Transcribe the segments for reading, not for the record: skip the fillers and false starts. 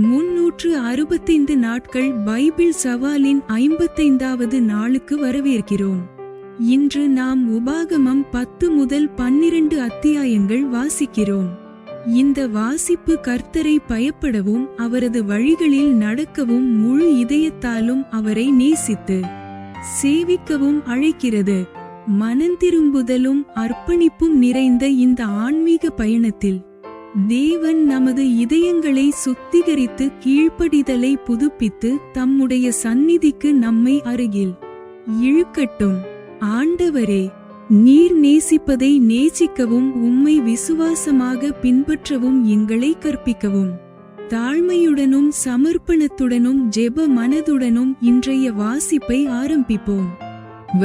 365 நாட்கள் பைபிள் சவாலின் 55வது நாளுக்கு வரவேற்கிறோம். இன்று நாம் உபாகமம் 10 முதல் 12 அத்தியாயங்கள் வாசிக்கிறோம். இந்த வாசிப்பு கர்த்தரை பயப்படவும் அவரது வழிகளில் நடக்கவும் முழு இதயத்தாலும் அவரை நேசித்து சேவிக்கவும் அழைக்கிறது. மனந்திரும்புதலும் அர்ப்பணிப்பும் நிறைந்த இந்த ஆன்மீக பயணத்தில் தேவன் நமது இதயங்களை சுத்திகரித்து கீழ்ப்படிதலை புதுப்பித்து தம்முடைய சந்நிதிக்கு நம்மை அருகில் இழுக்கட்டும். ஆண்டவரே, நீர் நேசிப்பதை நேசிக்கவும் உம்மை விசுவாசமாக பின்பற்றவும் எங்களை கற்பிக்கவும். தாழ்மையுடனும் சமர்ப்பணத்துடனும் ஜெப மனதுடனும் இன்றைய வாசிப்பை ஆரம்பிப்போம்.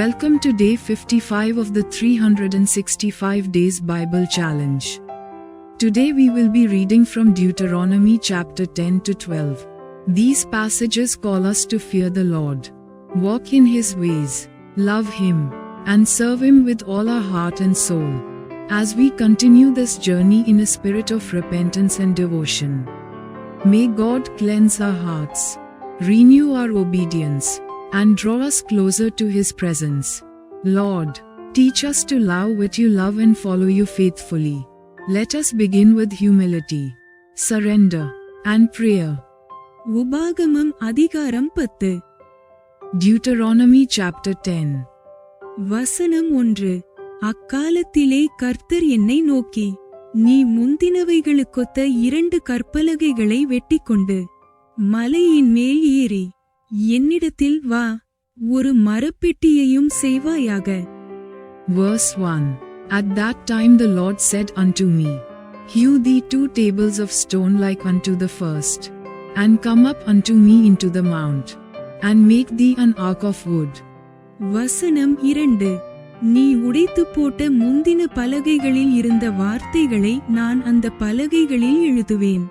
Welcome to day 55 of the 365 Days Bible Challenge. Today we will be reading from Deuteronomy chapter 10 to 12. These passages call us to fear the Lord, walk in His ways, love Him, and serve Him with all our heart and soul, as we continue this journey in a spirit of repentance and devotion. May God cleanse our hearts, renew our obedience, and draw us closer to His presence. Lord, teach us to love what You love and follow You faithfully. Let us begin with humility, surrender, and prayer. உபாகமம் அதிகாரம் 10. Deuteronomy chapter 10. வசனம் 1. அக்காலத்திலே கர்த்தர் என்னை நோக்கி, நீ முந்தினவைகளுக்கொத்த 2 கற்பலகைகளை வெட்டிக்கொண்டு மலையின் மேல் ஏறி என்னிடத்தில் வா, ஒரு மரப்பெட்டியையும் செய்வாயாக. Verse 1. At that time the Lord said unto me, Hew thee 2 tables of stone like unto the first, and come up unto me into the mount, and make thee an ark of wood. வசனம் 2. நீ உடைத்து போட்ட முந்தின பலகைகளில் இருந்த வார்த்தைகளை நான் அந்த பலகைகளில் எழுதுவேன்,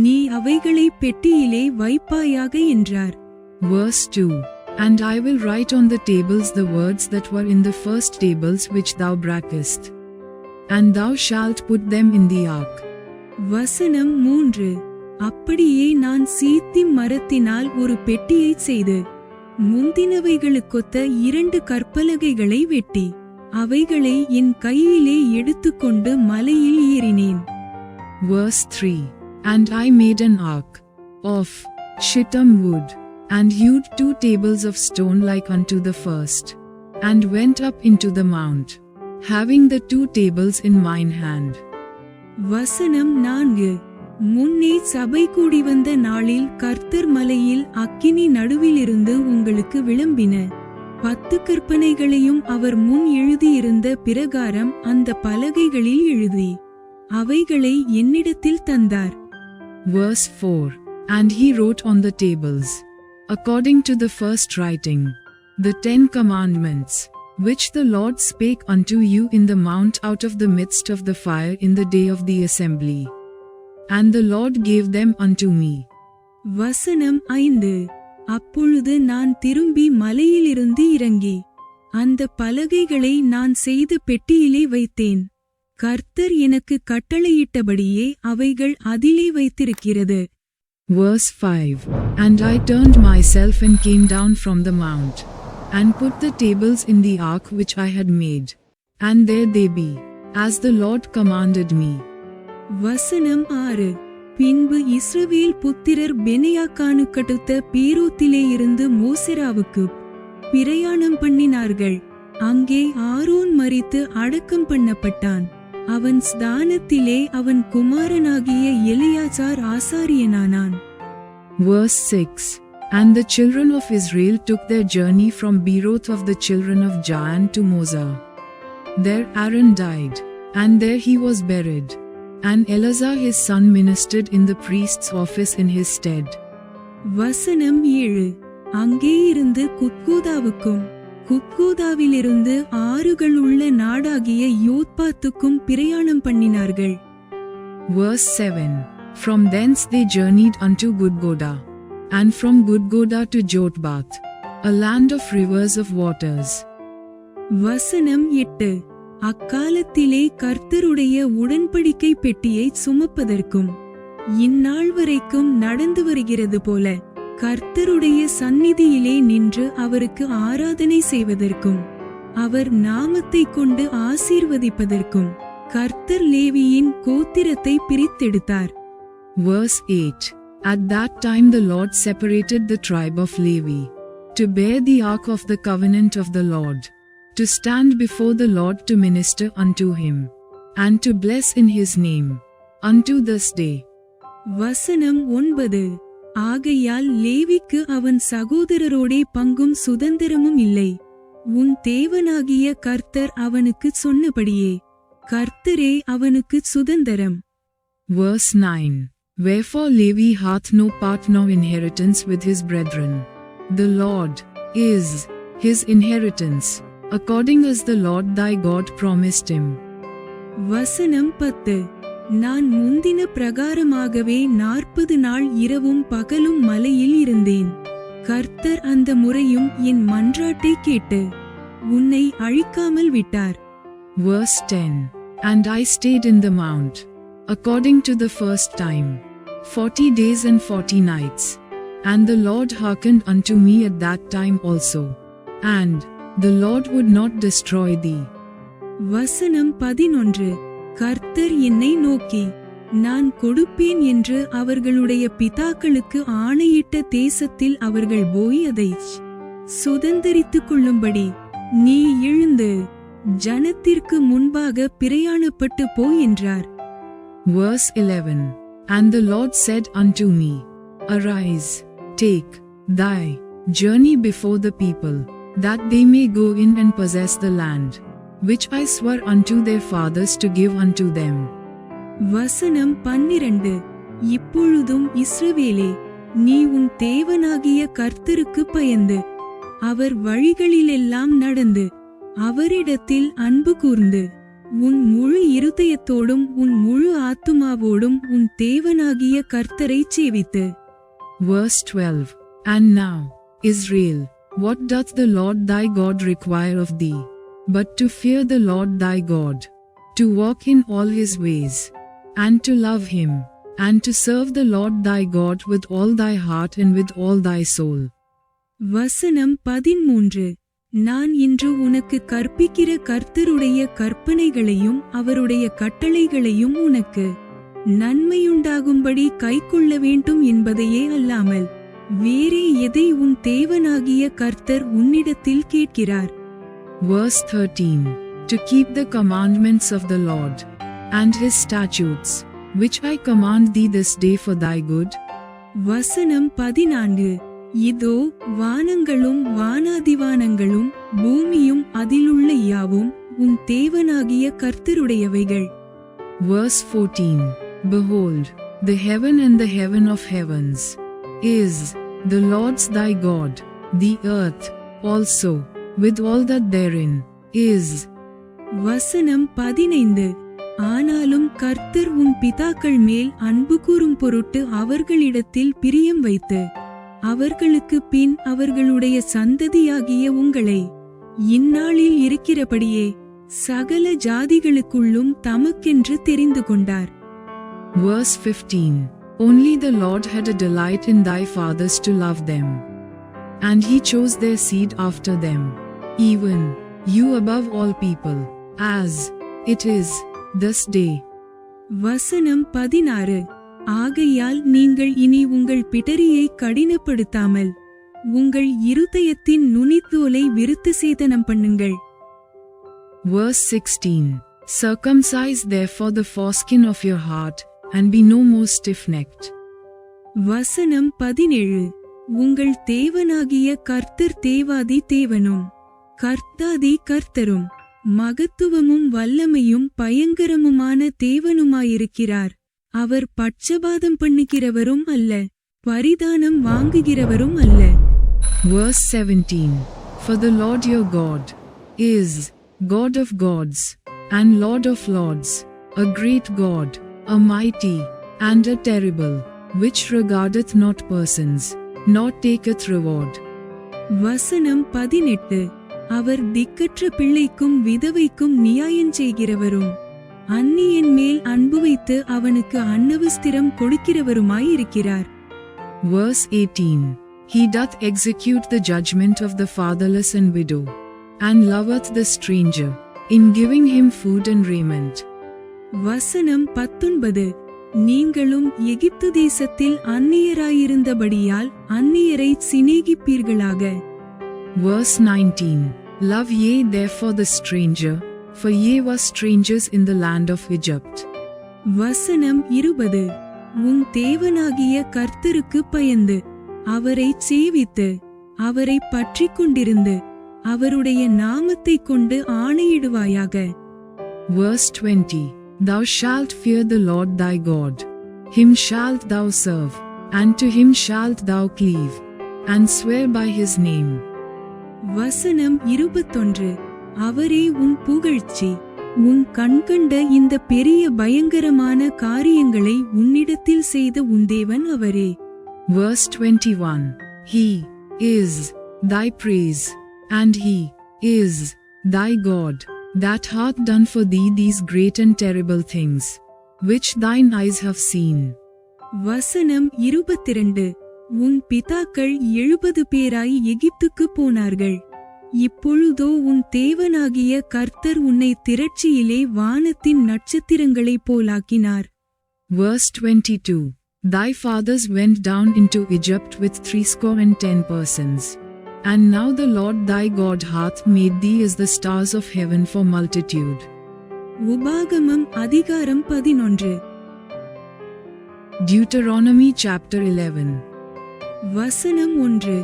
நீ அவைகளை பெட்டியிலே வைப்பாயாக என்றார். Verse 2. And I will write on the tables the words that were in the first tables which thou brakest, and thou shalt put them in the ark. வசனம் 3. அப்படியே நான் சீத்திம் மரத்தினால் ஒரு பெட்டியைச் செய்து முந்தினவைகளுக்கொத்த 2 கற்பலகைகளை வெட்டி அவைகளை என் கையிலே எடுத்துக்கொண்டு மலையில் ஏறினேன். Verse 3. And I made an ark of shittim wood, and hewed 2 tables of stone like unto the first, and went up into the mount, having the 2 tables in mine hand. வசனம் 4. முன்னே சபை கூடி வந்த நாளில் கர்த்தர் மலையில் அக்கினி நடுவிலிருந்து உங்களுக்கு விளம்பின 10 கற்பனைகளையும் அவர் முன் எழுதியிருந்த பிரகாரம் அந்த பலகைகளில் எழுதி அவைகளை என்னிடத்தில் தந்தார். Verse 4. And he wrote on the tables, according to the first writing, the 10 commandments, which the Lord spake unto you in the mount out of the midst of the fire in the day of the assembly. And the Lord gave them unto me. வசனம் 5. அப்பொழுது நான் திரும்பி மலையிலிருந்து இறங்கி அந்த பலகைகளை நான் செய்த பெட்டியிலே வைத்தேன், கர்த்தர் எனக்கு கட்டளையிட்டபடியே அவைகள் அதிலே வைத்திருக்கிறது. Verse 5. And I turned myself and came down from the mount, and put the tables in the ark which I had made, and there they be, as the Lord commanded me. வசனம் 6. பின்பு இஸ்ரவேல் புத்திரர் பெனெயாக்கானுக்கடுத்த பேரோத்திலே இருந்து மோசெராவுக்கு பிரயாணம் பண்ணினார்கள். அங்கே Aaron மரித்து அடக்கம் பண்ணப்பட்டான். அவன் ஸ்தானத்திலே அவன் குமாரனாகிய Eleazar ஆசாரியனானான். Verse 6. And the children of Israel took their journey from Beeroth of the children of Jahan to Moza. There Aaron died, and there he was buried, and Eleazar his son ministered in the priest's office in his stead. வசனம் 7. அங்கே இருந்து குத்கோதாவுக்கும் குத்கோதாவிலிருந்து ஆறுகள் உள்ள நாடாகிய யோத்பாத்துக்கும் பிரயாணம் பண்ணினார்கள். Verse 7. From thence they journeyed unto Gudgoda, and from Gudgoda to Jotbath, a land of rivers of waters. வசனம் 8. அக்காலத்திலே கர்த்தருடைய உடன்படிக்கை பெட்டியை சுமப்பதற்கும் இந்நாள் வரைக்கும் நடந்து வருகிறது போல கர்த்தருடைய சந்நிதியிலே நின்று அவருக்கு ஆராதனை செய்வதற்கும் அவர் நாமத்தை கொண்டு ஆசீர்வதிப்பதற்கும் கர்த்தர் லேவியின் கோத்திரத்தை பிரித்தெடுத்தார். Verse 8. At that time the Lord separated the tribe of Levi, to bear the ark of the covenant of the Lord, to stand before the Lord to minister unto him, and to bless in his name, unto this day. வசனம் 9. ஆகையால் லேவிக்கு அவன் சகோதரரோடே பங்கும் சுதந்திரமும் இல்லை. உன் தேவனாகிய கர்த்தர் அவனுக்கு சொன்னபடியே கர்த்தரே அவனுக்கு சுதந்திரம். Verse 9. Wherefore Levi hath no part nor inheritance with his brethren. The Lord is his inheritance, according as the Lord thy God promised him. வசனம் 10. நான் முந்தின பிரகாரமாகவே 40 நாள் இரவும் பகலும் மலையில் இருந்தேன். கர்த்தர் அந்த முறையும் என் மன்றாட்டை கேட்டு உன்னை அழிக்காமல் விட்டார். Verse 10. And I stayed in the mount, according to the first time, 40 days and 40 nights. And the Lord hearkened unto me at that time also. And the Lord would not destroy thee. வசனம் 11. கர்த்தர் என்னை நோக்கி நான் கொடுப்பேன் என்று அவர்களுடைய பிதாக்களுக்கு ஆணையிட்ட தேசத்தில் அவர்கள் போய் அதை சுதந்தரித்துக் கொள்ளும்படி நீ எழுந்து ஜனத்திற்கு முன்பாக பிரயாணப்பட்டு போ என்றார். Verse 11. And the Lord said unto me, Arise, take thy journey before the people, that they may go in and possess the land, which I swore unto their fathers to give unto them. வசனம் 12. இப்பொழுதும் இஸ்ரவேலே, நீ உன் தேவனாகிய கர்த்தருக்கு பயந்து அவர் வழிகளிலெல்லாம் நடந்து அவரிடத்தில் அன்பு கூர்ந்து உன் முழு இருதயத்தோடும் உன் முழு ஆத்துமாவோடும் உன் தேவனாகிய கர்த்தரைச் சேவித்து. Verse 12. And now, Israel, what doth the Lord thy God require of thee, but to fear the Lord thy God, to walk in all his ways, and to love him, and to serve the Lord thy God with all thy heart and with all thy soul. வசனம் 13. நான் இன்று உனக்கு கற்பிக்கிற கர்த்தருடைய கற்பனைகளையும் அவருடைய கட்டளைகளையும் உனக்கு நன்மையுண்டாகும்படி கைக்கொள்ள வேண்டும் என்பதையே அல்லாமல் வேறே எதை உன் தேவனாகிய கர்த்தர் உன்னிடத்தில் கேட்கிறார். Verse 13. To keep the commandments of the Lord, and his statutes, which I command thee this day for thy good. வசனம் 14. இதோ வானங்களும் வானாதிவானங்களும் பூமியும் அதிலுள்ள யாவும் உன் தேவனாகிய கர்த்தருடையவைகள். Verse 14. Behold, the heaven and the heaven of heavens is the Lord's thy God, the earth also, with all that therein is. வசனம் 15. ஆனாலும் கர்த்தர் உன் பிதாக்கள் மேல் அன்பு கூறும் பொருட்டு அவர்களிடத்தில் பிரியம் வைத்து அவர்களுக்கு பின் அவர்களுடைய சந்ததியாகிய உங்களை இந்நாளில் இருக்கிறபடியே சகல ஜாதிகளுக்குள்ளும் தமக்கென்று தெரிந்து கொண்டார். Verse 15. Only the Lord had a delight in thy fathers to love them, and he chose their seed after them, even you above all people, as it is this day. வசனம் 16. ஆகையால் நீங்கள் இனி உங்கள் பிடரியை கடினப்படுத்தாமல் உங்கள் இருதயத்தின் நுனித்தோலை விருத்த சேதனம் பண்ணுங்கள். Verse 16. Circumcise therefore the foreskin of your heart, and be no more stiff-necked. வசனம் 17. உங்கள் தேவனாகிய கர்த்தர் தேவாதி தேவனும் கர்த்தாதி கர்த்தரும் மகத்துவமும் வல்லமையும் பயங்கரமுமான தேவனுமாயிருக்கிறார். அவர் பட்சபாதம் பண்ணுகிறவரும் அல்ல, பரிதானம் வாங்குகிறவரும் அல்ல. Verse 17. For the Lord your God is God of gods, and Lord of lords, a great God, a mighty, and a terrible, which regardeth not persons, nor taketh reward. வசனம் 18. அவர் திக்கற்ற பிள்ளைக்கும் விதவைக்கும் நியாயம் செய்கிறவரும் அந்நியன் மேல் அன்பு வைத்து அவனுக்கு அன்னவஸ்திரம் கொடுக்கிறவருமாயிருக்கிறார். Verse 18. He doth execute the judgment of the fatherless and widow, and loveth the stranger, in giving him food and raiment. வசனம் 19. நீங்களும் எகிப்து தேசத்தில் அந்நியராயிருந்தபடியால் அந்நியரை சிநேகிப்பீர்களாக. Verse 19. Love ye therefore the stranger, for ye were strangers in the land of Egypt. வசனம் 20. உன் தேவனாகிய கர்த்தருக்கு பயந்து அவரை சேவித்து அவரை பற்றிக் கொண்டிருந்து அவருடைய நாமத்தைக் கொண்டு ஆணையிடுவாயாக. Verse 20. Thou shalt fear the Lord thy God. Him shalt thou serve, and to him shalt thou cleave, and swear by his name. வசனம் 21. அவரே உன் புகழ்ச்சி. உன் கண்கண்ட இந்த பெரிய பயங்கரமான காரியங்களை உன்னிடத்தில் செய்த உன் தேவன் அவரே. Verse 21. He is thy praise, and he is thy God, that hath done for thee these great and terrible things, which thine eyes have seen. வசனம் 22. உன் பிதாக்கள் 70 பேராய் எகிப்துக்கு போனார்கள். இப்பொழுதோ உன் தேவனாகிய கர்த்தர் உன்னை திரட்சியிலே வானத்தின் நட்சத்திரங்களைப் போலாக்கினார். Verse 22. Thy fathers went down into Egypt with 70 persons. And now the Lord thy God hath made thee as the stars of heaven for multitude. உபாகமம் அதிகாரம் 11. Deuteronomy chapter 11. வசனம் 1.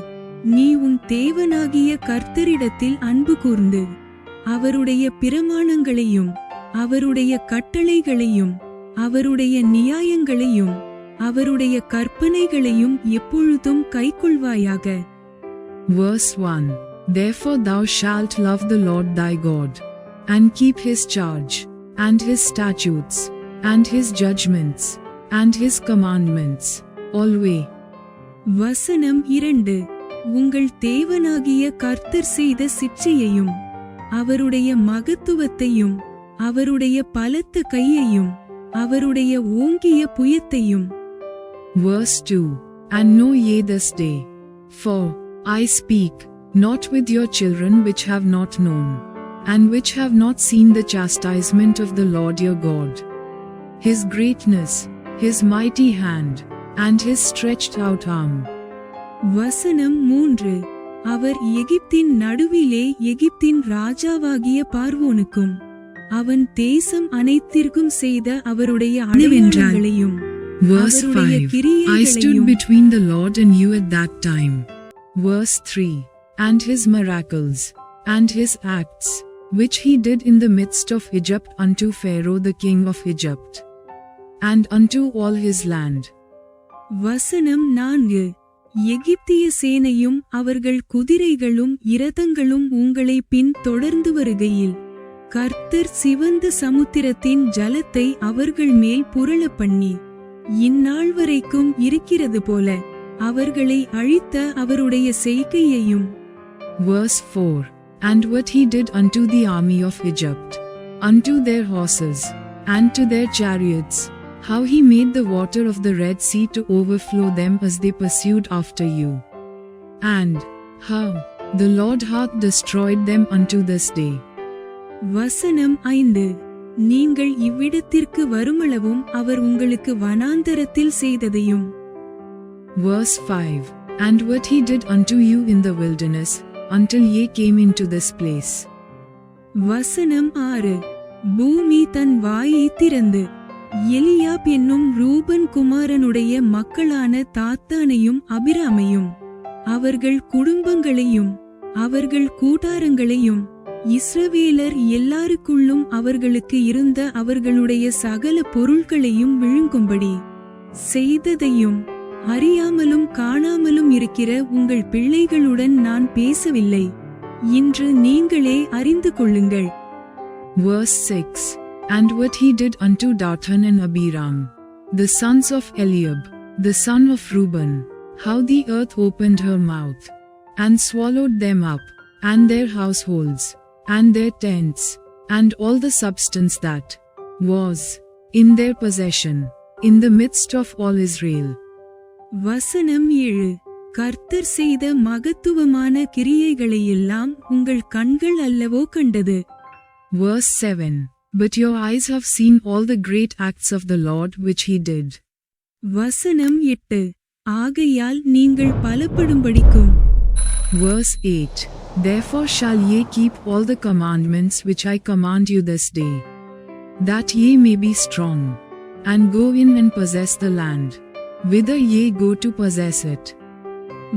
நீ உன் தேவனாகிய கர்த்தரிடத்தில் அன்பு கூர்ந்து அவருடைய பிரமாணங்களையும் அவருடைய கட்டளைகளையும் அவருடைய நியாயங்களையும் அவருடைய கற்பனைகளையும் எப்பொழுதும் கைக்கொள்வாயாக. Verse 1. Therefore thou shalt love the Lord thy God, and keep his charge, and his statutes, and his judgments, and his commandments, always. வசனம் 2. உங்கள் தேவனாகிய கர்த்தர் செய்த சிட்சையையும் அவருடைய மகத்துவத்தையும் அவருடைய பலத்த கையையும் அவருடைய ஓங்கிய புயத்தையும். Verse 2. And know ye this day, for I speak not with your children which have not known, and which have not seen the chastisement of the Lord your God, his greatness, his mighty hand, and his stretched out arm. வசனம் 3. அவர் எகிப்தின் நடுவிலே எகிப்தின் ராஜாவாகிய பார்வோனுக்கும் அவன் தேசம் அனைத்திற்கும் செய்த அவருடைய அடையாளங்களையும் Verse 5. I stood between the Lord and you at that time. Verse 3. And his miracles, and his acts, which he did in the midst of Egypt unto Pharaoh the king of Egypt, and unto all his land. வசனம் 4. எகிப்திய சேனையும் அவர்கள் குதிரைகளும் இரதங்களும் உங்களை பின் தொடர்ந்து வருகையில் கர்த்தர் சிவந்த சமுத்திரத்தின் ஜலத்தை அவர்கள் மேல் புரள பண்ணி இந்நாள் வரைக்கும் இருக்கிறது போல அவர்களை அழித்த அவருடைய செய்கையையும். Verse 4. And what he did unto the army of Egypt, unto their horses, and to their chariots, how he made the water of the Red Sea to overflow them as they pursued after you, and how the Lord hath destroyed them unto this day. வசனம் 5. நீங்கள் இவ்விடத்திற்கு வருமளவும் அவர் உங்களுக்கு வனாந்தரத்தில் செய்ததையும். Verse 5. And what he did unto you in the wilderness, until ye came into this place. வசனம் 6. பூமி தன் வாயை திறந்து எலியாப் என்னும் ரூபன் குமாரனுடைய மக்களான தாத்தானையும் அபிராமையும் அவர்கள் குடும்பங்களையும் அவர்கள் கூடாரங்களையும் இஸ்ரவேலர் எல்லாருக்குள்ளும் அவர்களுக்கு இருந்த அவர்களுடைய சகல பொருள்களையும் விழுங்கும்படி செய்ததையும் அறியாமலும் காணாமலும் இருக்கிற உங்கள் பிள்ளைகளுடன் நான் பேசவில்லை. இன்று நீங்களே அறிந்து கொள்ளுங்கள். Verse 6. And what he did unto Dathan and Abiram, the sons of Eliab, the son of Reuben, how the earth opened her mouth, and swallowed them up, and their households, and their tents, and all the substance that was in their possession, in the midst of all Israel. வசனம் 7. கர்த்தர் செய்த மகத்துவமான கிரியைகளையெல்லாம் உங்கள் கண்கள் அல்லவோ கண்டது. Verse 7. But your eyes have seen all the great acts of the Lord which he did. வசனம் 8. ஆகையால் நீங்கள் பலப்படும்படிக்கும். Verse 8. Therefore shall ye keep all the commandments which I command you this day, that ye may be strong, and go in and possess the land, whither ye go to possess it.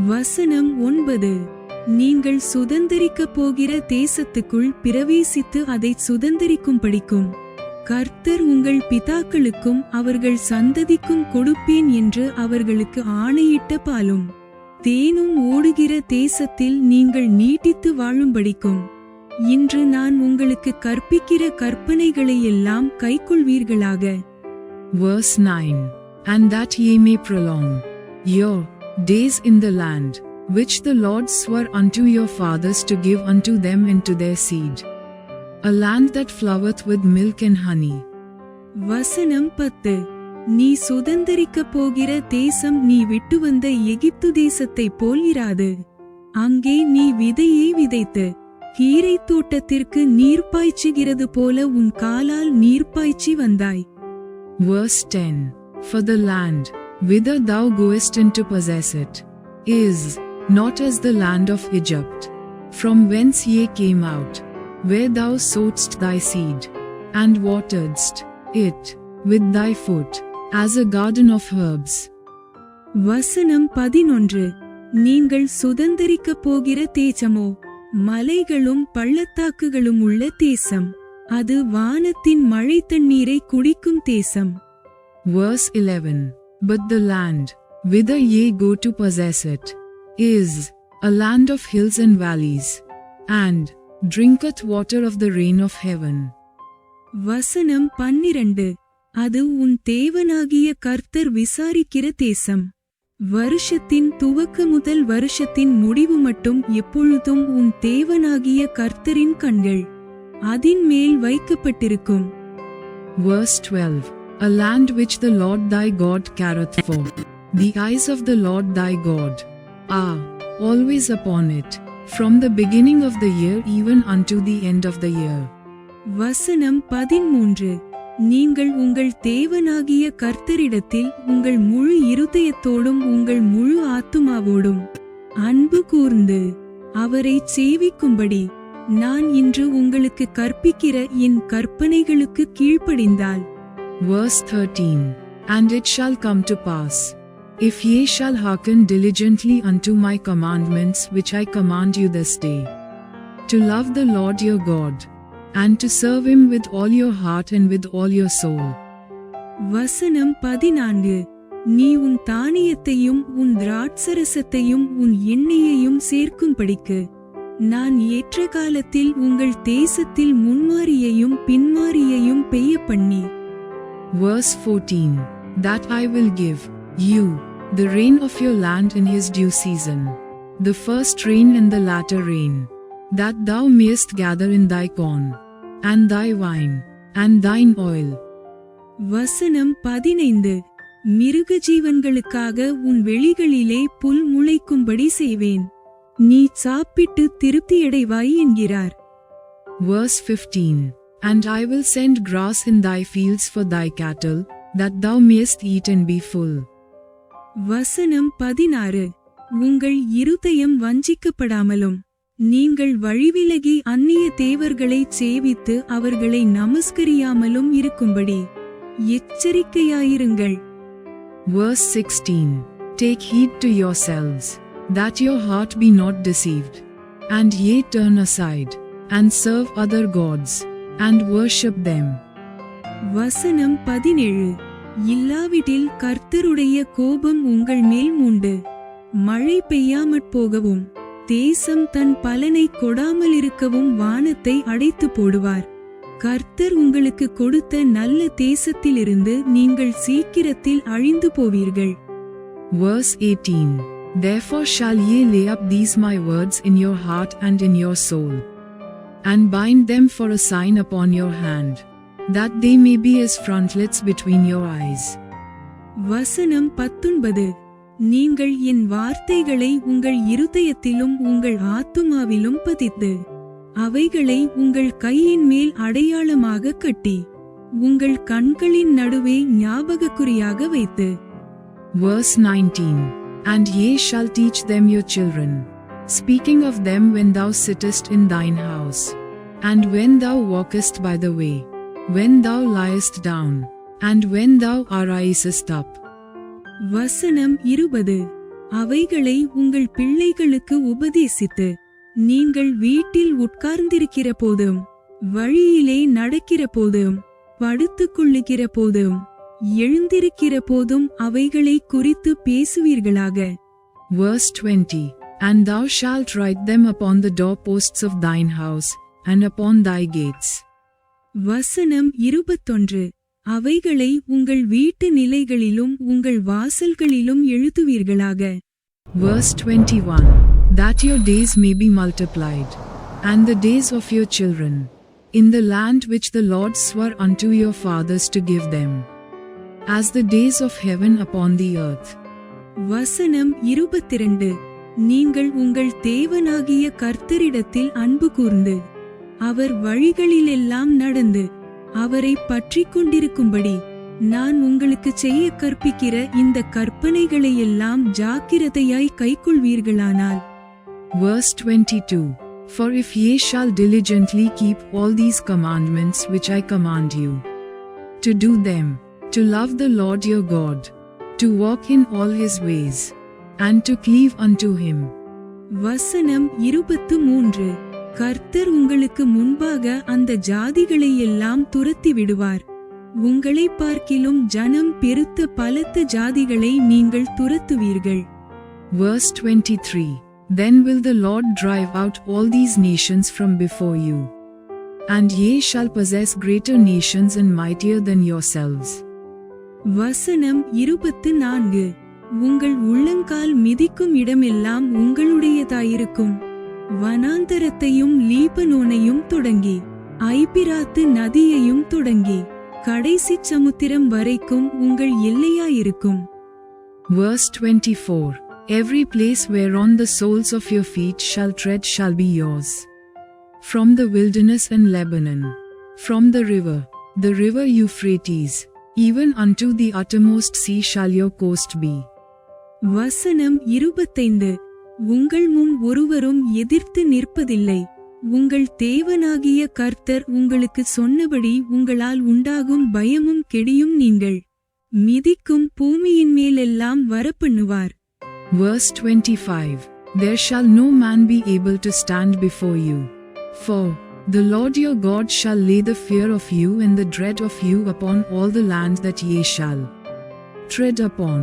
வசனம் 9. நீங்கள் சுதந்தரிக்கப் போகிற தேசத்துக்குள் பிரவேசித்து அதைச் சுதந்தரிக்கும்படிக்கும் கர்த்தர் உங்கள் பிதாக்களுக்கும் அவர்கள் சந்ததிக்கும் கொடுப்பேன் என்று அவர்களுக்கு ஆணையிட்ட பாலும் தேனும் ஓடுகிற தேசத்தில் நீங்கள் நீட்டித்து வாழும்படிக்கும் இன்று நான் உங்களுக்கு கற்பிக்கிற கற்பனைகளையெல்லாம் கைக்கொள்வீர்களாக. Verse 9. And that ye may prolong your days in the land, which the Lord swore unto your fathers to give unto them and to their seed, a land that floweth with milk and honey. வசனம் 10. நீ சுதந்தரிக்கப் போகிற தேசம் நீ விட்டு வந்த எகிப்து தேசத்தைப் போல் இராது. அங்கே நீ விதையை விதைத்து கீரை தோட்டத்திற்கு நீர் பாய்ச்சுகிறது போல உன் காலால் நீர் பாய்ச்சி வந்தாய். Verse 10. For the land, whither thou goest in to possess it, is not as the land of Egypt, from whence ye came out, where thou sowedst thy seed, and wateredst it with thy foot, as a garden of herbs. வசனம் 11. நீங்கள் சுதந்தரிக்கப் போகிற தேசமோ மலைகளும் பள்ளத்தாக்குகளும் உள்ள தேசம், அது வானத்தின் மழை தண்ணீரை குடிக்கும் தேசம். Verse 11. But the land, whither ye go to possess it, is a land of hills and valleys, and drinketh water of the rain of heaven. வசனம் 12. அது உன் தேவனாகிய கர்த்தர் விசாரிக்கிற தேசம். வருஷத்தின் துவக்க முதல் வருஷத்தின் முடிவு மட்டும் எப்பொழுதும் உன் தேவனாகிய கர்த்தரின் கண்கள் அதின் மேல் வைக்கப்பட்டிருக்கும். Verse 12. A land which the Lord thy God careth for. The eyes of the Lord thy God are always upon it, from the beginning of the year even unto the end of the year. வசனம் 13. நீங்கள் உங்கள் தேவனாகிய கர்த்தரிடத்தில் உங்கள் முழு இருதயத்தோடும் உங்கள் முழு ஆத்துமாவோடும் அன்பு கூர்ந்து அவரை சேவிக்கும்படி நான் இன்று உங்களுக்கு கற்பிக்கிற என் கற்பனைகளுக்கு கீழ்ப்படிந்தால். Verse 13. And it shall come to pass, if ye shall hearken diligently unto my commandments which I command you this day, to love the Lord your God, and to serve him with all your heart and with all your soul. வசனம் 14. நீ உன் தானியத்தையும் உன் திராட்சரசத்தையும் உன் எண்ணெயையும் சேர்க்கும்படிக்கு நான் ஏற்ற காலத்தில் உங்கள் தேசத்தில் முன்மாரியையும் பின்மாரியையும் பெய்ய பண்ணி. Verse 14. That I will give you the rain of your land in his due season, the first rain and the latter rain, that thou mayest gather in thy corn, and thy wine, and thine oil. வசனம் 15. மிருக ஜீவன்களுக்காக உன் வெளிகளிலே புல் முளைக்கும்படி செய்வேன், நீ சாப்பிட்டு திருப்தியடைவாய் என்கிறார். Verse 15. And I will send grass in thy fields for thy cattle, that thou mayest eat and be full. வசனம் 16. உங்கள் இருதயம் வஞ்சிக்கப்படாமலும் நீங்கள் வழிவிலகி அந்நிய தேவர்களைச் சேவித்து அவர்களை நமஸ்கரியாமலும் இருக்கும்படி எச்சரிக்கையாயிருங்கள். Verse 16. Take heed to yourselves, that your heart be not deceived, and ye turn aside, and serve other gods, and worship them. வசனம் 17. இல்லாவிடில் கர்த்தருடைய கோபம் உங்கள் மேல் மூண்டு மழை பெய்யாமற் போகவும் தேசம் தன் பலனை கொடாமலிருக்கவும் வானத்தை அடைத்து போடுவார். கர்த்தர் உங்களுக்கு கொடுத்த நல்ல தேசத்திலிருந்து நீங்கள் சீக்கிரத்தில் அழிந்து போவீர்கள். Verse 18. Therefore shall ye lay up these my words in your heart and in your soul, and bind them for a sign upon your hand, that they may be as frontlets between your eyes. வசனம் 19. நீங்கள் என் வார்த்தைகளை உங்கள் இருதயத்திலும் உங்கள் ஆத்துமாவிலும் பதித்து அவைகளை உங்கள் கையின் மேல் அடையாளமாக கட்டி உங்கள் கண்களின் நடுவே ஞாபகக்குறியாக வைத்து. Verse 19. And ye shall teach them your children, speaking of them when thou sittest in thine house, and when thou walkest by the way, when thou liest down, and when thou arisest up. வசனம் 20. அவைகளை உங்கள் பிள்ளைகளுக்கு உபதேசித்து நீங்கள் வீட்டில் உட்கார்ந்திருக்கிற போதும் வழியிலே நடக்கிற போதும் படுத்துக்கொள்ளுகிற போதும் எழுந்திருக்கிற போதும் அவைகளை குறித்து பேசுவீர்களாக. Verse 20. And thou shalt write them upon the doorposts of thine house, and upon thy gates. வசனம் 21. அவைகளை உங்கள் வீட்டு நிலைகளிலும் உங்கள் வாசல்களிலும் எழுதுவீர்களாக. Verse 21. That your days may be multiplied, and the days of your children, in the land which the Lord swore unto your fathers to give them, as the days of heaven upon the earth. வசனம் 22. நீங்கள் உங்கள் தேவனாகிய கர்த்தரிடத்தில் அன்பு கூர்ந்து அவர் வழிகளிலெல்லாம் நடந்து அவரை பற்றிக் கொண்டிருக்கும்படி நான் உங்களுக்கு செய்ய கற்பிக்கிற இந்த கற்பனைகளையெல்லாம் ஜாக்கிரதையாய் கைக்கொள்வீர்களானால். Verse 22. For if ye shall diligently keep all these commandments which I command you, to do them, to love the Lord your God, to walk in all his ways, and to cleave unto him. வசனம் 23. கர்த்தர் உங்களுக்கு முன்பாக அந்த ஜாதிகளை எல்லாம் துரத்தி விடுவார். உங்களை பார்க்கிலும் ஜனம் பெருத்த பலத்த ஜாதிகளை நீங்கள் துரத்துவீர்கள். Verse 23. Then will the Lord drive out all these nations from before you, and ye shall possess greater nations and mightier than yourselves. வசனம் 24. உங்கள் உள்ளங்கால் மிதிக்கும் இடமெல்லாம் உங்களுடையதாயிருக்கும். வனாந்தரத்தையும் லீபனோனையும் தொடங்கி ஐபிராத்து நதியையும் தொடங்கி கடைசி சமுத்திரம் வரைக்கும் உங்கள் எல்லையாயிருக்கும். Verse 24. Every place whereon the soles of your feet shall tread shall be yours. From the wilderness and Lebanon, from the river Euphrates, even unto the uttermost sea shall your coast be. வசனம் 25. உங்கள் முன் ஒருவரும் எதிர்த்து நிற்பதில்லை. உங்கள் தேவனாகிய கர்த்தர் உங்களுக்கு சொன்னபடி உங்களால் உண்டாகும் பயமும் கெடியும் நீங்கள் மிதிக்கும் பூமியின் மேலெல்லாம் வரப்பண்ணுவார். Verse 25. There shall no man be able to stand before you, for the Lord your God shall lay the fear of you and the dread of you upon all the land that ye shall tread upon,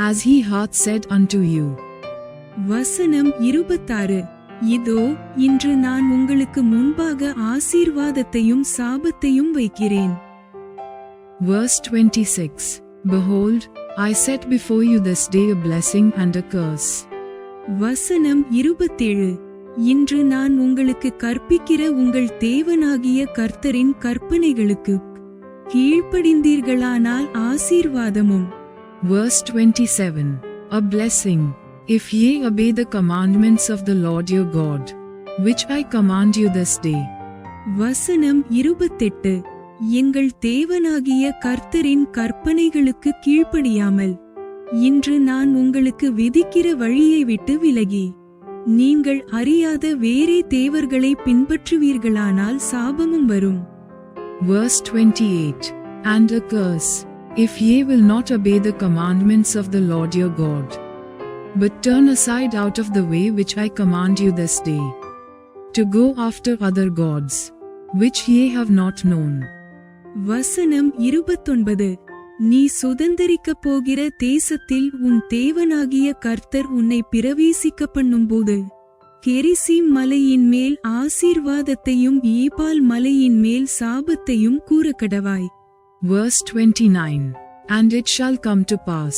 as he hath said unto you. வசனம் 26. இதோ இன்று நான் உங்களுக்கு முன்பாக ஆசீர்வாதத்தையும் சாபத்தையும் வைக்கிறேன். Verse 26. Behold, I set before you this day a blessing and a curse. வசனம் 27. இன்று நான் உங்களுக்கு கற்பிக்கிற உங்கள் தேவனாகிய கர்த்தரின் கற்பனைகளுக்கு கீழ்ப்படிந்தீர்களானால் ஆசீர்வாதமும். Verse 27. A blessing, if ye obey the commandments of the Lord your God, which I command you this day. வசனம் 28. எங்கள் தேவனாகிய கர்த்தரின் கற்பனைகளுக்கு கீழ்ப்படியாமல் இன்று நான் உங்களுக்கு விதிக்கிற வழியை விட்டு விலகி நீங்கள் அறியாத வேறே தேவர்களை பின்பற்றுவீர்களானால் சாபமும் வரும். Verse 28. And a curse, if ye will not obey the commandments of the Lord your God, but turn aside out of the way which I command you this day, to go after other gods, which ye have not known. வசனம் 29. நீ சுதந்தரிக்கப் போகிற தேசத்தில் உன் தேவனாகிய கர்த்தர் உன்னை பிரவேசிக்க பண்ணும்போது கெரிசீம் மலையின் மேல் ஆசீர்வாதத்தையும் ஈபால் மலையின் மேல் சாபத்தையும் கூறக்கடவாய். Verse 29. And it shall come to pass,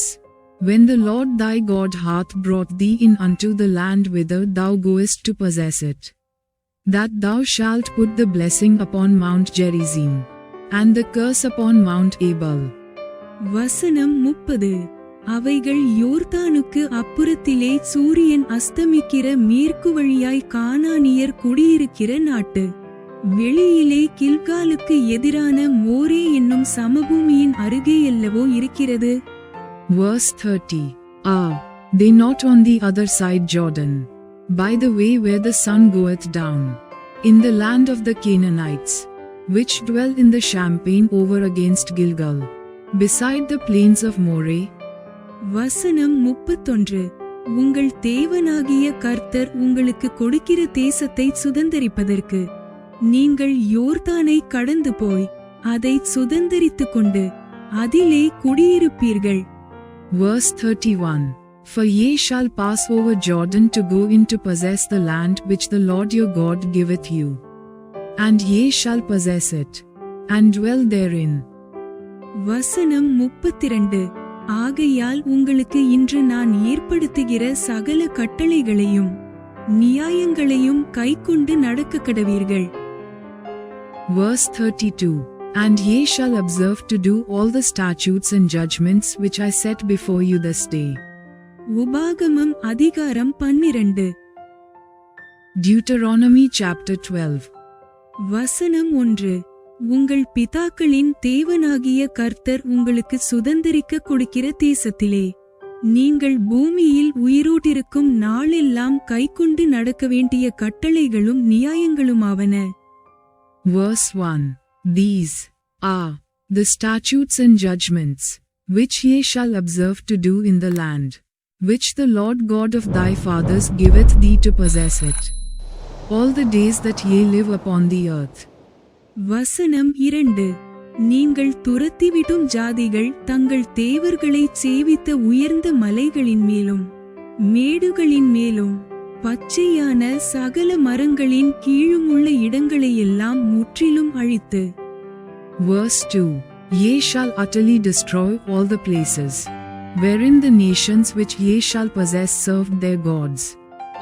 when the Lord thy God hath brought thee in unto the land whither thou goest to possess it, that thou shalt put the blessing upon Mount Gerizim, and the curse upon Mount Ebal. வசனம் 30. அவைகள் யோர்தானுக்கு அப்புறத்திலே சூரியன் அஸ்தமிக்கிற மேற்கு வழியாய் கானானியர் குடியிருக்கிற நாட்டு வெளியிலே கில்காலுக்கு எதிரான மோரே என்னும் சமபூமியின் அருகேயல்லவோ இருக்கிறது. Verse 30. Are they not on the other side Jordan, by the way where the sun goeth down, in the land of the Canaanites, which dwell in the Champaign over against Gilgal, beside the plains of Moreh? வசனம் 31. உங்கள் தேவனாகிய கர்த்தர் உங்களுக்கு கொடுக்கிற தேசத்தை சுதந்தரிப்பதற்கு நீங்கள் யோர்தானை கடந்து போய் அதை சுதந்தரித்துக் கொண்டு அதிலே குடியிருப்பீர்கள். Verse 31. For ye shall pass over Jordan to go in to possess the land which the Lord your God giveth you, and ye shall possess it, and dwell therein. வசனம் 32. ஆகையால் உங்களுக்கு இன்று நான் ஏற்படுத்துகிற சகல கட்டளைகளையும் நியாயங்களையும் கைக்கொண்டு நடக்க கடவீர்கள். Verse 32. And ye shall observe to do all the statutes and judgments which I set before you this day. உபாகமம் அதிகாரம் 12. Deuteronomy chapter 12. வசனம் 1. உங்கள் பிதாக்களின் தேவனாகிய கர்த்தர் உங்களுக்கு சுதந்தரிக்க கொடுக்கிற தேசத்திலே நீங்கள் பூமியில் உயிரோட்டிருக்கும் நாளெல்லாம் கைக்கொண்டு நடக்க வேண்டிய கட்டளைகளும் நியாயங்களுமாவன. Verse 1. These are the statutes and judgments, which ye shall observe to do in the land, which the Lord God of thy fathers giveth thee to possess it, all the days that ye live upon the earth. வசனம் 2. நீங்கள் துரத்திவிடும் ஜாதிகள் தங்கள் தேவர்களை சேவித்த உயர்ந்த மலைகளின் மேலும் மேடுகளின் மேலும் பச்சையான சகல மரங்களின் கீழுமுள்ள இடங்களையெல்லாம் முற்றிலும் அழித்து. Verse 2. Ye shall utterly destroy all the places, wherein the nations which ye shall possess served their gods,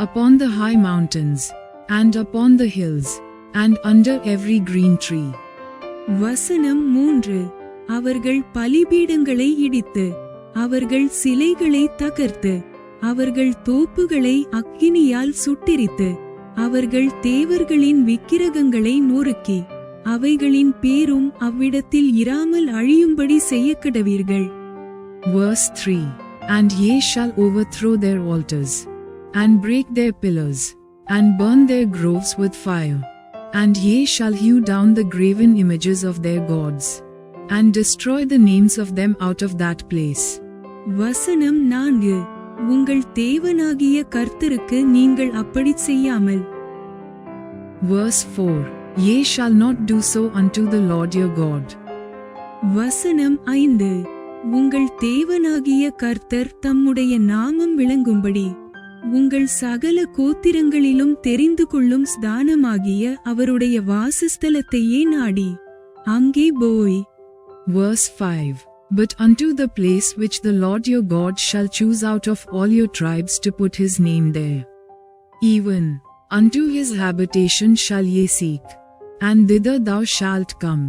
upon the high mountains, and upon the hills, and under every green tree. வசனம் 3. அவர்கள் பலிபீடங்களை இடித்து அவர்கள் சிலைகளை தகர்த்து அவர்கள் தோப்புகளை அக்கினியால் சுட்டெரித்து அவர்கள் தேவர்களின் விக்கிரகங்களை நொறுக்கி அவைகளின் பேரும் அவ்விடத்தில் இராமல் அழியும்படி செய்யக்கடவீர்கள். Verse 3. And ye shall overthrow their altars, and break their pillars, and burn their groves with fire, and ye shall hew down the graven images of their gods, and destroy the names of them out of that place. வசனம் 4. உங்கள் தேவனாகிய கர்த்தருக்கு நீங்கள் அப்படி செய்யாமல். Verse 4. Ye shall not do so unto the Lord your God. வசனம் 5. உங்கள் தேவனாகிய கர்த்தர் தம்முடைய நாமம் விளங்கும்படி உங்கள் சகல கோத்திரங்களிலும் தெரிந்து கொள்ளும் ஸ்தானமாகிய அவருடைய வாசஸ்தலத்தையே நாடி அங்கே போய். Verse 5. But unto the place which the Lord your God shall choose out of all your tribes to put his name there, even unto his habitation shall ye seek, and thither thou shalt come.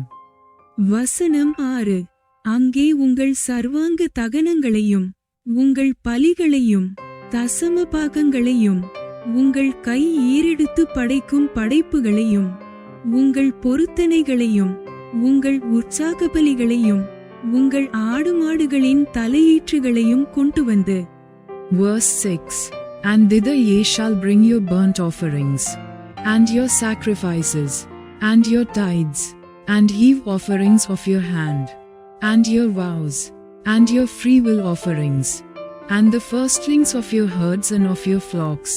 வசனம் 6. அங்கே உங்கள் சர்வாங்க தகனங்களையும் உங்கள் பலிகளையும் தசம பாகங்களையும் உங்கள் கை ஏறெடுத்து படைக்கும் படைப்புகளையும் உங்கள் பொருத்தனைகளையும் உங்கள் உற்சாக பலிகளையும் உங்கள் ஆடு மாடுகளின் தலையீற்றுகளையும் கொண்டு வந்து. Verse 6. And thither ye shall bring your burnt offerings, and your sacrifices, and your tithes, and heave offerings of your hand, and your vows, and your freewill offerings, and the firstlings of your herds and of your flocks.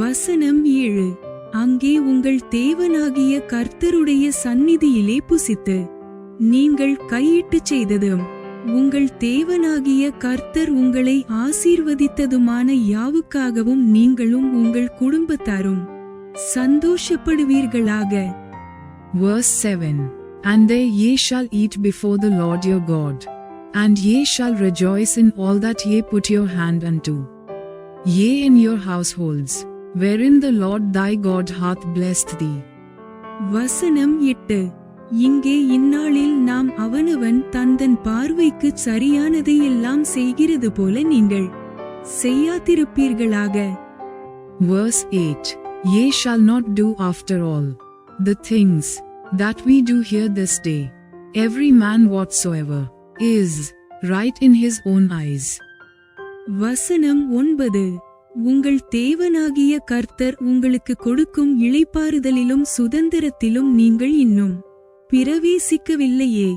வசனம் 7. அங்கே உங்கள் தேவனாகிய கர்த்தருடைய சந்நிதியிலே புசித்து நீங்கள் கையிட்டு செய்ததும் உங்கள் தேவனாகிய கர்த்தர் உங்களை ஆசீர்வதித்ததுமான யாவுக்காகவும் நீங்களும் உங்கள் குடும்பத்தாரும் சந்தோஷப்படுவீர்களாக. Verse 7. And there ye shall eat before the Lord your God, and ye shall rejoice in all that ye put your hand unto, yea in your households, wherein the Lord thy God hath blessed thee. வசனம் 8. இங்கே இந்நாளில் நாம் அவனவன் தந்தன் பார்வைக்குச் சரியானதையெல்லாம் செய்கிறது போல நீங்கள் செய்யாதிருப்பீர்களாக. Verse 8. Ye shall not do after all the things that we do here this day, every man whatsoever is right in his own eyes. வசனம் 9. உங்கள் தேவனாகிய கர்த்தர் உங்களுக்கு கொடுக்கும் இளைப்பாறுதலிலும் சுதந்திரத்திலும் நீங்கள் இன்னும் பிரவேசிக்கவில்லையே.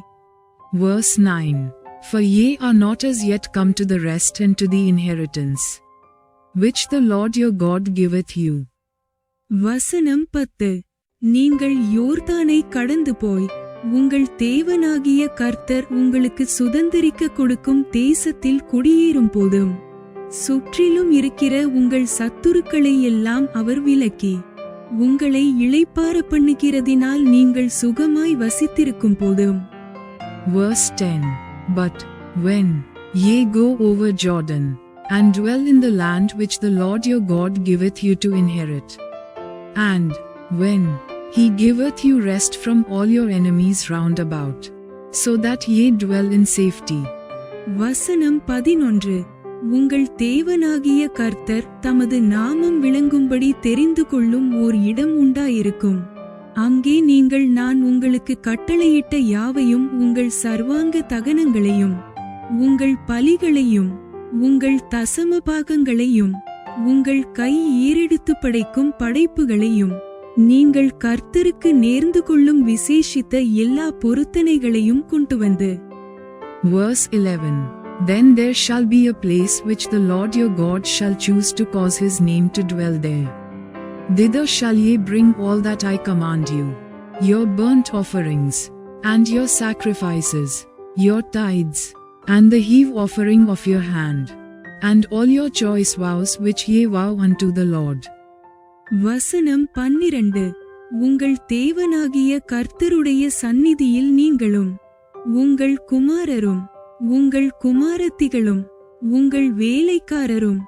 Verse 9. For ye are not as yet come to the rest and to the inheritance, which the Lord your God giveth you. வசனம் 10. நீங்கள் யோர்தானை கடந்து போய் உங்கள் தேவனாகிய கர்த்தர் உங்களுக்கு சுதந்திரிக்க கொடுக்கும் தேசத்தில் குடியேறும் போதும் சுற்றிலும் இருக்கிற உங்கள் சத்துருக்களை எல்லாம் அவர் விலக்கி உங்களை இளைப்பாற பண்ணுகிறதினால் நீங்கள் சுகமாய் வசித்திருக்கும் போதும். Verse 10. But when ye go over Jordan, and dwell in the land which the Lord your God giveth you to inherit, and when he giveth you rest from all your enemies round about, so that ye dwell in safety. வசனம் 11. உங்கள் தேவனாகிய கர்த்தர் தமது நாமம் விளங்கும்படி தெரிந்து கொள்ளும் ஓர் இடம் உண்டாயிருக்கும். அங்கே நீங்கள் நான் உங்களுக்கு கட்டளையிட்ட யாவையும் உங்கள் சர்வாங்க தகனங்களையும் உங்கள் பலிகளையும் உங்கள் தசம பாகங்களையும் உங்கள் கை ஏறெடுத்து படைக்கும் படைப்புகளையும் நீங்கள் கர்த்தருக்கு நேர்ந்து கொள்ளும் விசேஷித்த எல்லா பொருத்தனைகளையும் கொண்டு வந்து. Verse 11. Then there shall be a place which the Lord your God shall choose to cause his name to dwell there. Thither shall ye bring all that I command you, your burnt offerings, and your sacrifices, your tithes, and the heave offering of your hand, and all your choice vows which ye vow unto the Lord. வசனம் 12. உங்கள் தேவனாகிய கர்த்தருடைய சந்நிதியில் நீங்களும் உங்கள் குமாரரும் உங்கள் குமாரத்திகளும் உங்கள் வேலைக்காரரும்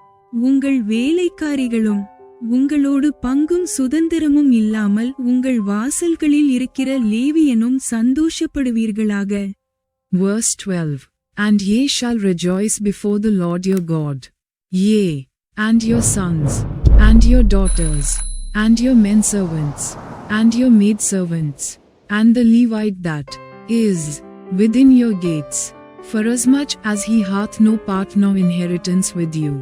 உங்கள் வேலைக்காரிகளும் உங்களோடு பங்கும் சுதந்திரமும் இல்லாமல் உங்கள் வாசல்களில் இருக்கிற லேவியனும் சந்தோஷப்படுவீர்களாக. Verse 12. And ye shall rejoice before the Lord your God, yea, and your sons, and your daughters, and your menservants, and your maidservants, and the Levite that is within your gates, forasmuch as he hath no part nor inheritance with you.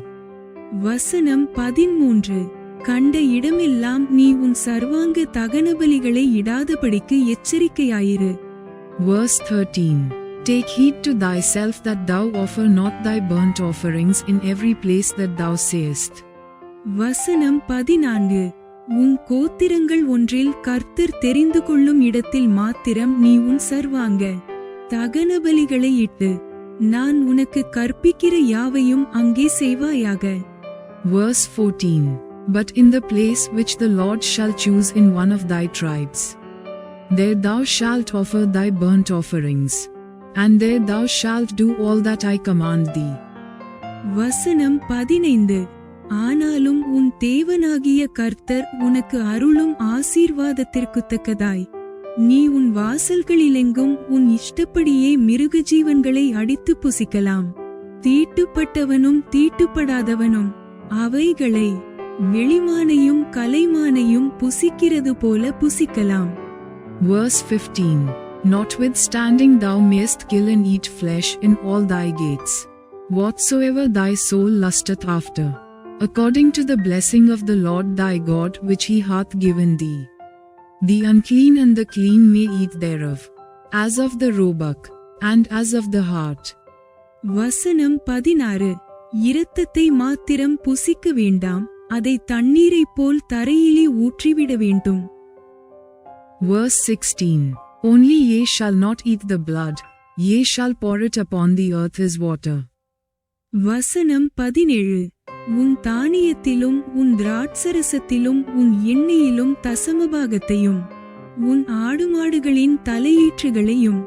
வசனம் 13. கண்ட இடமெல்லாம் நீ உன் சர்வாங்க தகனபலிகளை இடாதபடிக்கு எச்சரிக்கையாயிரு. Verse 13. Take heed to thyself that thou offer not thy burnt offerings in every place that thou sayest. வசனம் 14. உன் கோத்திரங்கள் ஒன்றில் கர்த்தர் தெரிந்து கொள்ளும் இடத்தில் மாத்திரம் நீ உன் சர்வாங்க தகனபலிகளை இட்டு நான் உனக்கு கற்பிக்கிற யாவையும் அங்கே செய்வாயாக. Verse 14. But in the place which the Lord shall choose in one of thy tribes, there thou shalt offer thy burnt offerings, and there thou shalt do all that I command thee. வசனம் 15. ஆனாலும் உன் தேவனாகிய கர்த்தர் உனக்கு அருளும் ஆசீர்வாதத்திற்குத்தக்கதாய் நீ உன் வாசல்களிலெங்கும் உன் இஷ்டப்படியே மிருக ஜீவன்களை அடித்து புசிக்கலாம். தீட்டுப்பட்டவனும் தீட்டுப்படாதவனும் அவைகளை வெளிமானையும் கலைமானையும் புசிக்கிறது போல புசிக்கலாம். Verse 15. Notwithstanding thou mayest kill and eat flesh in all thy gates, whatsoever thy soul lusteth after, according to the blessing of the Lord thy God which he hath given thee. The unclean and the clean may eat thereof, as of the roebuck, and as of the hart. வசனம் 16. இரத்தத்தை மாத்திரம் புசிக்க வேண்டாம், அதை தண்ணீரைப் போல் தரையிலே ஊற்றிவிட வேண்டும். Verse 16. Only ye shall not eat the blood, ye shall pour it upon the earth as water. வசனம் 17. உன் தானியத்திலும் உன் திராட்சரசத்திலும் உன் எண்ணெயிலும் தசமபாகத்தையும் உன் ஆடுமாடுகளின் தலையீற்றுகளையும்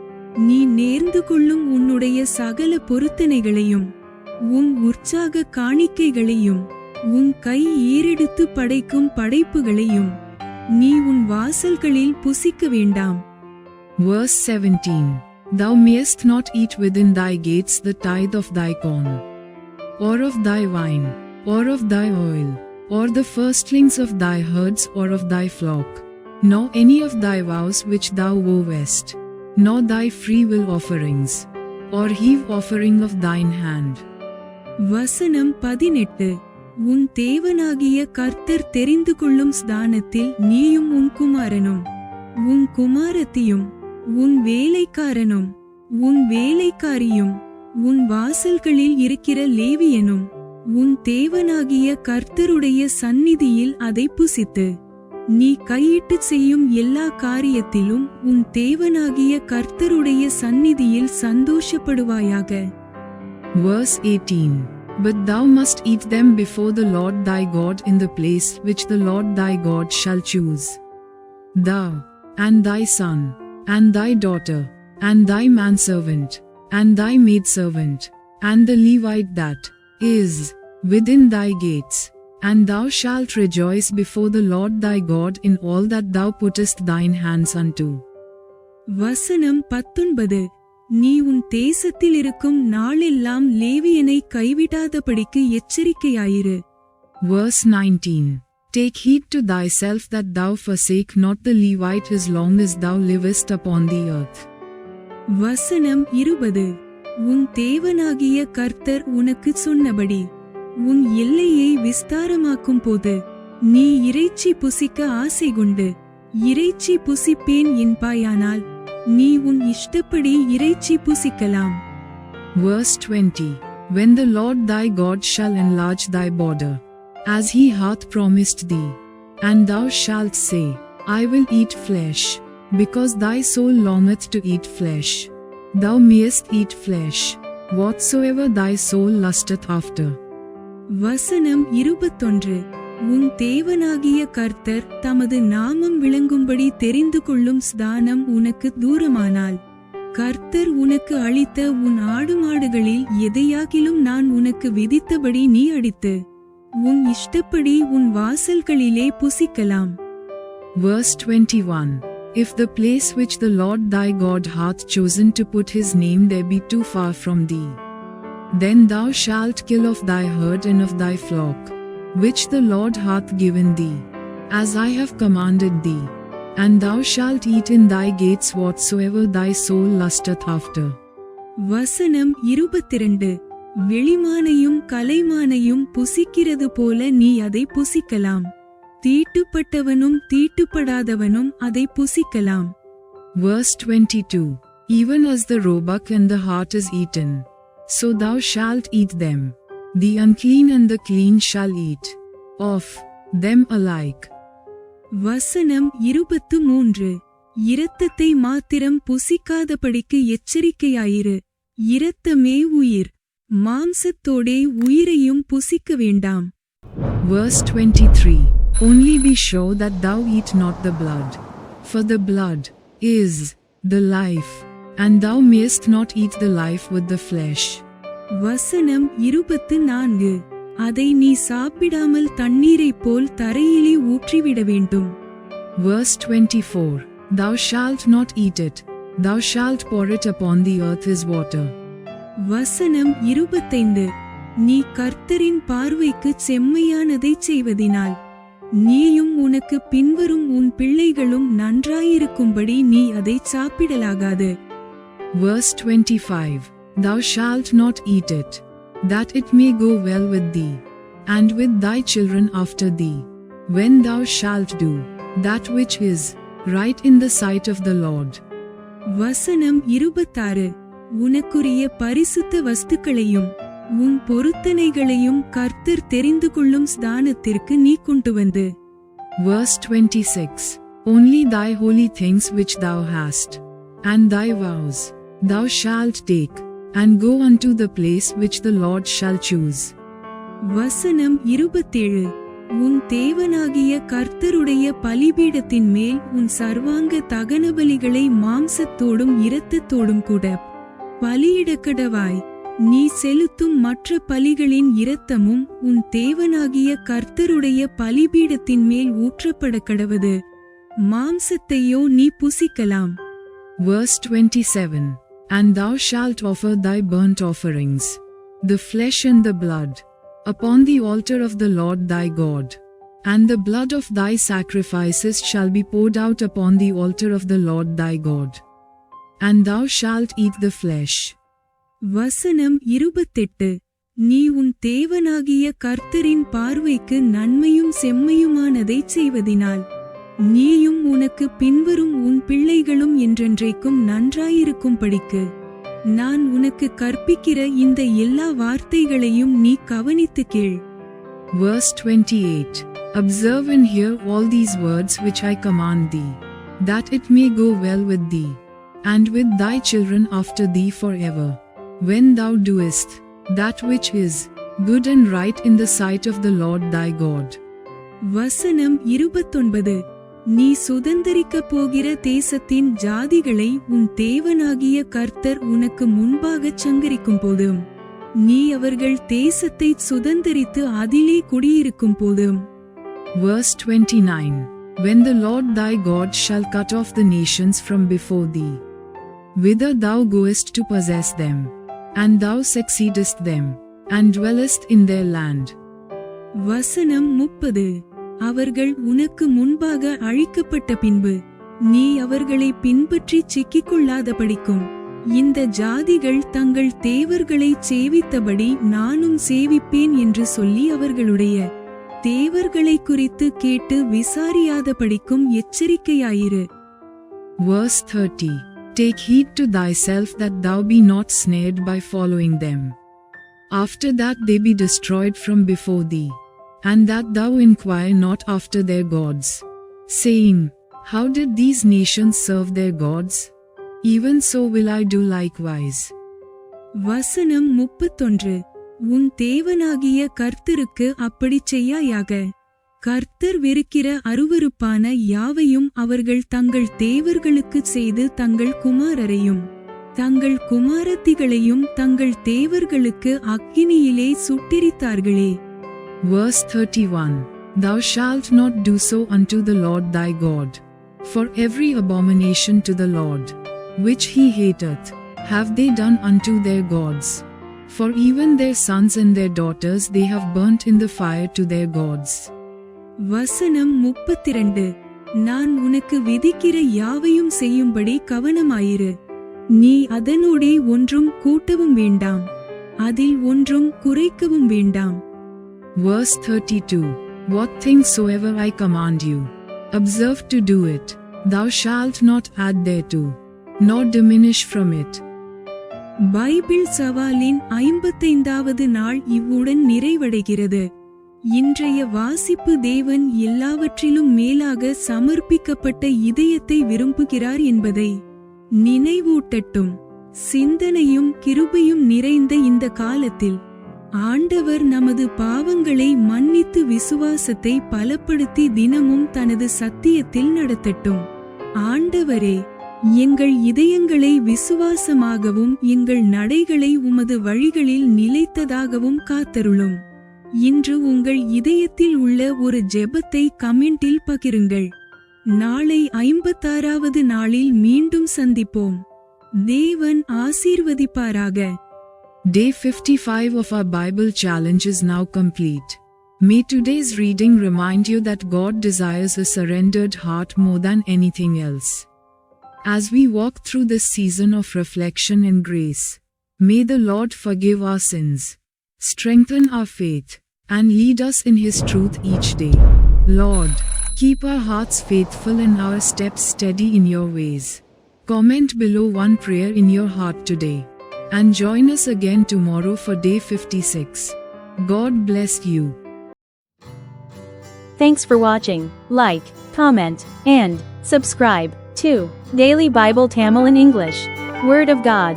நீ நேர்ந்து கொள்ளும் உன்னுடைய சகல பொருத்தனைகளையும் உன் உற்சாக காணிக்கைகளையும் உன் கை ஏறெடுத்து படைக்கும் படைப்புகளையும் நீ உன் வாசல்களில் புசிக்க வேண்டாம். Verse 17. Thou mayest not eat within thy gates the tithe of thy corn, or of thy wine, or of thy oil, or the firstlings of thy herds or of thy flock, nor any of thy vows which thou vowest, nor thy freewill offerings, or heave offering of thine hand. வசனம் 18. உன் தேவனாகிய கர்த்தர் தெரிந்து கொள்ளும் ஸ்தானத்தில் நீயும் உன் குமாரனும் உன் குமாரத்தியும் உன் வேலைக்காரனும் உன் வேலைக்காரியும் உன் வாசல்களில் இருக்கிற லேவியனும் உன் தேவனாகிய கர்த்தருடைய சந்நிதியில் அதை புசித்து நீ கையிட்டு செய்யும் எல்லா காரியத்திலும் உன் தேவனாகிய கர்த்தருடைய சந்நிதியில் சந்தோஷப்படுவாயாக. Verse 18. But thou must eat them before the Lord thy God in the place which the Lord thy God shall choose. Thou, and thy son, and thy daughter, and thy manservant, and thy maidservant, and the Levite that is within thy gates, and thou shalt rejoice before the Lord thy God in all that thou puttest thine hands unto. வசனம் 19. நீ உன் தேசத்தில் இருக்கும் நாளெல்லாம் லேவியனை கைவிடாதபடிக்கு எச்சரிக்கையாயிரு. Verse 19. Take heed to thyself that thou forsake not the Levite as long as thou livest upon the earth. வசனம் 20. உன் தேவனாகிய கர்த்தர் உனக்கு சொன்னபடி உன் எல்லையை விஸ்தாரமாக்கும் போது நீ இறைச்சி புசிக்க ஆசை கொண்டு இறைச்சி புசிப்பேன் என்பாயானால் நீ உன் இஷ்டப்படி இறைச்சி புசிக்கலாம். Verse 20. When the Lord thy God shall enlarge thy border, as he hath promised thee, and thou shalt say, I will eat flesh, because thy soul longeth to eat flesh. Thou mayest eat flesh, whatsoever thy soul lusteth after. வசனம் 21. உன் தேவனாகிய கர்த்தர் தமது நாமம் விளங்கும்படி தெரிந்து கொள்ளும் ஸ்தானம் உனக்கு தூரமானால் கர்த்தர் உனக்கு அளித்த உன் ஆடு மாடுகளில் எதையாகிலும் நான் உனக்கு விதித்தபடி நீ அடித்து உன் இஷ்டப்படி உன் வாசல்களிலே புசிக்கலாம். Verse 21. If the place which the Lord thy God hath chosen to put his name there be too far from thee, then thou shalt kill of thy herd and of thy flock, which the Lord hath given thee, as I have commanded thee, and thou shalt eat in thy gates whatsoever thy soul lusteth after. வசனம் 22. வெளிமானையும் கலைமானையும் புசிக்கிறது போல நீ அதை புசிக்கலாம். தீட்டுப்பட்டவனும் தீட்டுப்படாதவனும் அதை புசிக்கலாம். Verse 22. Even as the roebuck and the hart is eaten, so thou shalt eat them. The unclean and the clean shall eat of them alike. வசனம் 23. இரத்தத்தை மாத்திரம் புசிக்காதபடிக்கு எச்சரிக்கையாயிரு. இரத்தமே உயிர், மாம்சத்தோடே உயிரையும் புசிக்க வேண்டாம். Verse 23. Only be sure that thou eat not the blood, for the blood is the life, and thou mayest not eat the life with the flesh. வசனம் 24. அதை நீ சாப்பிடாமல் தண்ணீரைப் போல் தரையிலே ஊற்றிவிட வேண்டும். Verse 24. Thou shalt not eat it, thou shalt pour it upon the earth as water. வசனம் 25. நீ கர்த்தரின் பார்வைக்கு செம்மையானதைச் செய்வதினால் நீயும் உனக்கு பின்வரும் உன் பிள்ளைகளும் நன்றாயிருக்கும்படி நீ அதைச் சாப்பிடலாகாது. Verse 25. Thou shalt not eat it, that it may go well with thee, and with thy children after thee, when thou shalt do that which is right in the sight of the Lord. வசனம் 26. உனக்குரிய பரிசுத்த வஸ்துக்களையும் உன் பொருத்தனைகளையும் கர்த்தர் தெரிந்து கொள்ளும் ஸ்தானத்திற்கு நீ கொண்டு வந்து. Verse 26. Only thy holy things which thou hast, and thy vows, thou shalt take, and go unto the place which the Lord shall choose. வசனம் 27. உன் தேவனாகிய கர்த்தருடைய பலிபீடத்தின் மேல் உன் சர்வாங்க தகன பலிகளை மாம்சத்தோடும் இரத்தத்தோடும் கூட பலியிடக்கடவாய். நீ செலுத்தும் மற்ற பலிகளின் இரத்தமும் உன் தேவனாகிய கர்த்தருடைய பலிபீடத்தின் மேல் ஊற்றப்பட கடவது. மாம்சத்தையோ நீ புசிக்கலாம். Verse 27. And thou shalt offer thy burnt offerings, the flesh and the blood, upon the altar of the Lord thy God. And the blood of thy sacrifices shall be poured out upon the altar of the Lord thy God. And thou shalt eat the flesh. வசனம் 28. நீ உன் தேவனாகிய கர்த்தரின் பார்வைக்கு நன்மையும் செம்மையுமானதைச் செய்வதினால் நீயும் உனக்கு பின்வரும் உன் பிள்ளைகளும் என்றென்றைக்கும் நன்றாயிருக்கும்படிக்கு நான் உனக்கு கற்பிக்கிற இந்த எல்லா வார்த்தைகளையும் நீ கவனித்துக் கேள். Verse 28. Observe and hear all these words which I command thee, that it may go well with thee, and with thy children after thee forever, when thou doest that which is good and right in the sight of the Lord thy God. வசனம் 29. நீ சுதந்தரிக்கப் போகிற தேசத்தின் ஜாதிகளை உன் தேவனாகிய கர்த்தர் உனக்கு முன்பாகச் சங்கரிக்கும் போதும் நீ அவர்கள் தேசத்தை சுதந்தரித்து அதிலே குடியிருக்கும் போதும். Verse 29. When the Lord thy God shall cut off the nations from before thee, whither thou goest to possess them, and thou succeedest them, and dwellest in their land. வசனம் 30. அவர்கள் உனக்கு முன்பாக அழிக்கப்பட்ட பின்பு நீ அவர்களை பின்பற்றி சிக்கிக்கொள்ளாதபடிக்கும் இந்த ஜாதிகள் தங்கள் தேவர்களைச் சேவித்தபடி நானும் சேவிப்பேன் என்று சொல்லி அவர்களுடைய தேவர்களை குறித்து கேட்டு விசாரியாதபடிக்கும் எச்சரிக்கையாயிரு. Verse 30. Take heed to thyself that thou be not snared by following them, after that they be destroyed from before thee, and that thou inquire not after their gods, saying, How did these nations serve their gods? Even so will I do likewise. வசனம் 31. உன் தேவனாகிய கர்த்தருக்கு அப்படிச் செய்யாயாக. கர்த்தர் வெறுக்கிற அருவருப்பான யாவையும் அவர்கள் தங்கள் தேவர்களுக்குச் செய்து தங்கள் குமாரரையும் தங்கள் குமாரத்திகளையும் தங்கள் தேவர்களுக்கு அக்கினியிலே சுட்டெரித்தார்களே. Verse 31. Thou shalt not do so unto the Lord thy God, for every abomination to the Lord, which he hateth, have they done unto their gods. For even their sons and their daughters they have burnt in the fire to their gods. வசனம் 32. நான் உனக்கு விதிக்கிற யாவையும் செய்யும்படி கவனமாயிரு. நீ அதனோடே ஒன்றும் கூட்டவும் வேண்டாம், அதில் ஒன்றும் குறைக்கவும் வேண்டாம். Verse 32. What things soever I command you, observe to do it. Thou shalt not add thereto, nor diminish from it. Bible சவாலின் 55வது நாள் இவ்வுடன் நிறைவடைகிறது. இன்றைய வாசிப்பு தேவன் எல்லாவற்றிலும் மேலாக சமர்ப்பிக்கப்பட்ட இதயத்தை விரும்புகிறார் என்பதை நினைவூட்டட்டும். சிந்தனையும் கிருபையும் நிறைந்த இந்த காலத்தில் ஆண்டவர் நமது பாவங்களை மன்னித்து விசுவாசத்தை பலப்படுத்தி தினமும் தனது சத்தியத்தில் நடத்தட்டும். ஆண்டவரே, எங்கள் இதயங்களை விசுவாசமாகவும் எங்கள் நடைகளை உமது வழிகளில் நிலைத்ததாகவும் காத்தருளும். இன்று உங்கள் இதயத்தில் உள்ள ஒரு ஜெபத்தை கமெண்டில் பகிருங்கள். நாளை 56வது நாளில் மீண்டும் சந்திப்போம். தேவன் ஆசீர்வதிப்பாராக. Day 55 of our Bible challenge is now complete. May today's reading remind you that God desires a surrendered heart more than anything else. As we walk through this season of reflection and grace, may the Lord forgive our sins, strengthen our faith, and lead us in His truth each day. Lord, keep our hearts faithful and our steps steady in your ways. Comment below one prayer in your heart today, and join us again tomorrow for day 56. God bless you. Thanks for watching. Like, comment, and subscribe to Daily Bible Tamil in English. Word of God.